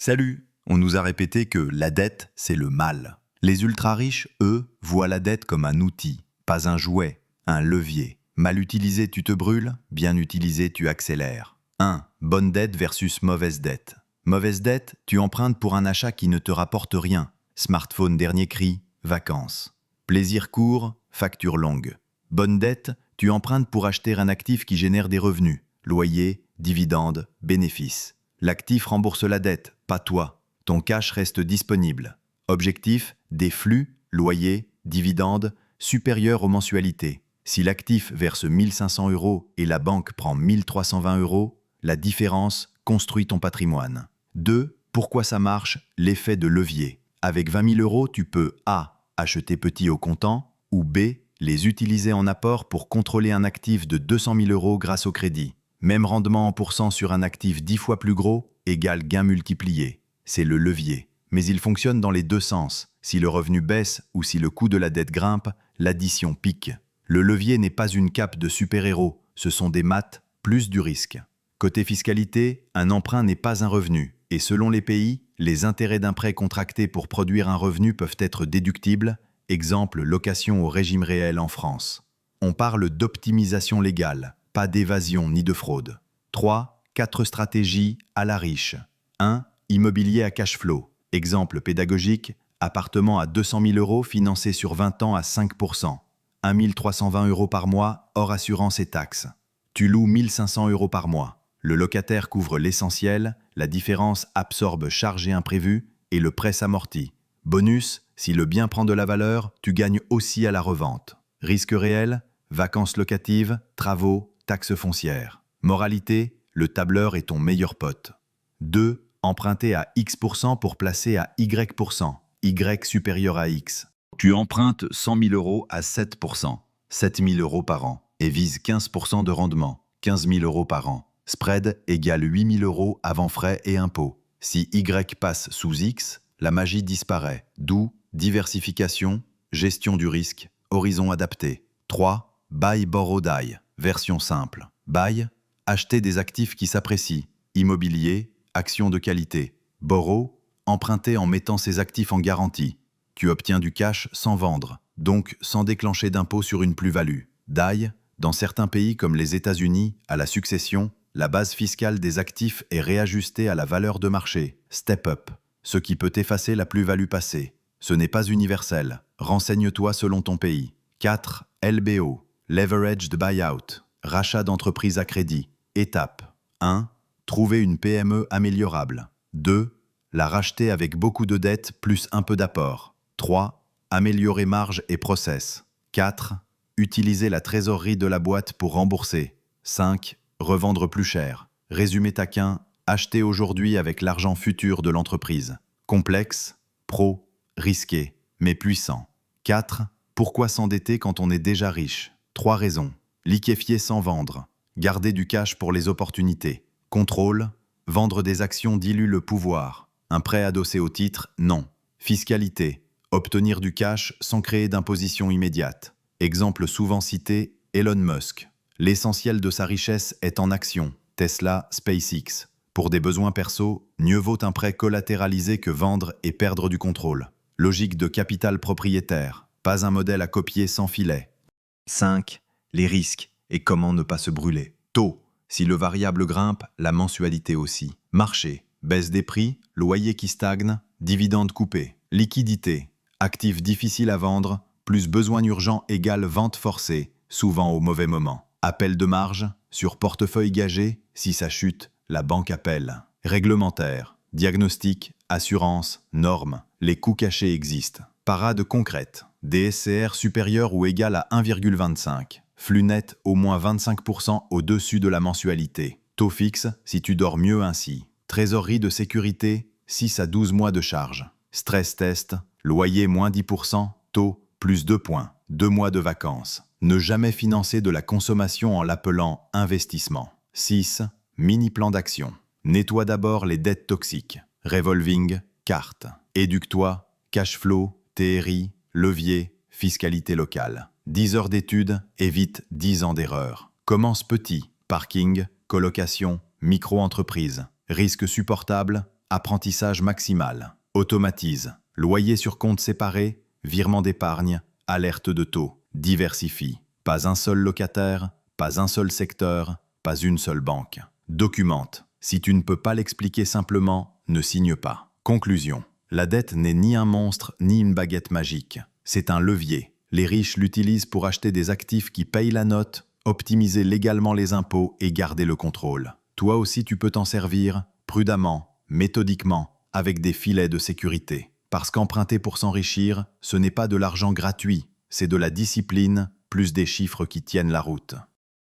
Salut! On nous a répété que la dette, c'est le mal. Les ultra-riches, eux, voient la dette comme un outil, pas un jouet, un levier. Mal utilisé, tu te brûles, bien utilisé, tu accélères. 1. Bonne dette versus mauvaise dette. Mauvaise dette, tu empruntes pour un achat qui ne te rapporte rien. Smartphone dernier cri, vacances. Plaisir court, facture longue. Bonne dette, tu empruntes pour acheter un actif qui génère des revenus. Loyer, dividendes, bénéfices. L'actif rembourse la dette, pas toi. Ton cash reste disponible. Objectif, des flux, loyer, dividendes, supérieurs aux mensualités. Si l'actif verse 1 500 € et la banque prend 1 320 €, la différence construit ton patrimoine. 2. Pourquoi ça marche? L'effet de levier. Avec 20 000 €, tu peux A. Acheter petit au comptant ou B. Les utiliser en apport pour contrôler un actif de 200 000 € grâce au crédit. Même rendement en pourcent sur un actif 10 fois plus gros égale gain multiplié. C'est le levier. Mais il fonctionne dans les deux sens. Si le revenu baisse ou si le coût de la dette grimpe, l'addition pique. Le levier n'est pas une cape de super-héros, ce sont des maths plus du risque. Côté fiscalité, un emprunt n'est pas un revenu. Et selon les pays, les intérêts d'un prêt contracté pour produire un revenu peuvent être déductibles. Exemple, location au régime réel en France. On parle d'optimisation légale, pas d'évasion ni de fraude. 3. 4 stratégies à la riche. 1. Immobilier à cash flow. Exemple pédagogique, appartement à 200 000 € financé sur 20 ans à 5%. 1 320 € par mois, hors assurance et taxes. Tu loues 1 500 € par mois. Le locataire couvre l'essentiel, la différence absorbe charges et imprévus et le prêt s'amortit. Bonus, si le bien prend de la valeur, tu gagnes aussi à la revente. Risque réel, vacances locatives, travaux, taxes foncières. Moralité, le tableur est ton meilleur pote. 2. Emprunter à X% pour placer à Y%. Y supérieur à X. Tu empruntes 100 000 € à 7%, 7 000 € par an, et vise 15% de rendement, 15 000 € par an. Spread égale 8 000 € avant frais et impôts. Si Y passe sous X, la magie disparaît. D'où diversification, gestion du risque, horizon adapté. 3. Buy, borrow, die. Version simple. Buy, acheter des actifs qui s'apprécient. Immobilier, actions de qualité. Borrow, emprunter en mettant ses actifs en garantie. Tu obtiens du cash sans vendre, donc sans déclencher d'impôt sur une plus-value. Die, dans certains pays comme les États-Unis, à la succession, la base fiscale des actifs est réajustée à la valeur de marché. Step up, ce qui peut effacer la plus-value passée. Ce n'est pas universel. Renseigne-toi selon ton pays. 4. LBO, leveraged buyout, rachat d'entreprise à crédit. Étape 1. Trouver une PME améliorable. 2. La racheter avec beaucoup de dettes plus un peu d'apport. 3. Améliorer marge et process. 4. Utiliser la trésorerie de la boîte pour rembourser. 5. Revendre plus cher. Résumé taquin, acheter aujourd'hui avec l'argent futur de l'entreprise. Complexe, pro, risqué, mais puissant. 4. Pourquoi s'endetter quand on est déjà riche? 3 raisons. Liquéfier sans vendre. Garder du cash pour les opportunités. Contrôle. Vendre des actions dilue le pouvoir. Un prêt adossé au titre, non. Fiscalité. Obtenir du cash sans créer d'imposition immédiate. Exemple souvent cité, Elon Musk. L'essentiel de sa richesse est en actions. Tesla, SpaceX. Pour des besoins perso, mieux vaut un prêt collatéralisé que vendre et perdre du contrôle. Logique de capital propriétaire. Pas un modèle à copier sans filet. 5. Les risques et comment ne pas se brûler. Taux. Si le variable grimpe, la mensualité aussi. Marché. Baisse des prix, loyer qui stagne, dividendes coupés. Liquidité. Actifs difficiles à vendre, plus besoin urgent égale vente forcée, souvent au mauvais moment. Appel de marge, sur portefeuille gagé, si ça chute, la banque appelle. Réglementaire. Diagnostic, assurance, normes. Les coûts cachés existent. Parade concrète. DSCR supérieur ou égal à 1,25. Flux net au moins 25% au-dessus de la mensualité. Taux fixe si tu dors mieux ainsi. Trésorerie de sécurité, 6 à 12 mois de charge. Stress test, loyer moins 10%, taux plus 2 points. 2 mois de vacances. Ne jamais financer de la consommation en l'appelant investissement. 6. Mini plan d'action. Nettoie d'abord les dettes toxiques. Revolving, carte. Éduque-toi, cash flow, TRI, levier, fiscalité locale. 10 heures d'études, évite 10 ans d'erreur. Commence petit, parking, colocation, micro-entreprise. Risque supportable, apprentissage maximal, automatise, loyer sur compte séparé, virement d'épargne, alerte de taux, diversifie. Pas un seul locataire, pas un seul secteur, pas une seule banque. Documente. Si tu ne peux pas l'expliquer simplement, ne signe pas. Conclusion. La dette n'est ni un monstre ni une baguette magique. C'est un levier. Les riches l'utilisent pour acheter des actifs qui payent la note, optimiser légalement les impôts et garder le contrôle. Toi aussi tu peux t'en servir, prudemment, méthodiquement, avec des filets de sécurité. Parce qu'emprunter pour s'enrichir, ce n'est pas de l'argent gratuit, c'est de la discipline, plus des chiffres qui tiennent la route.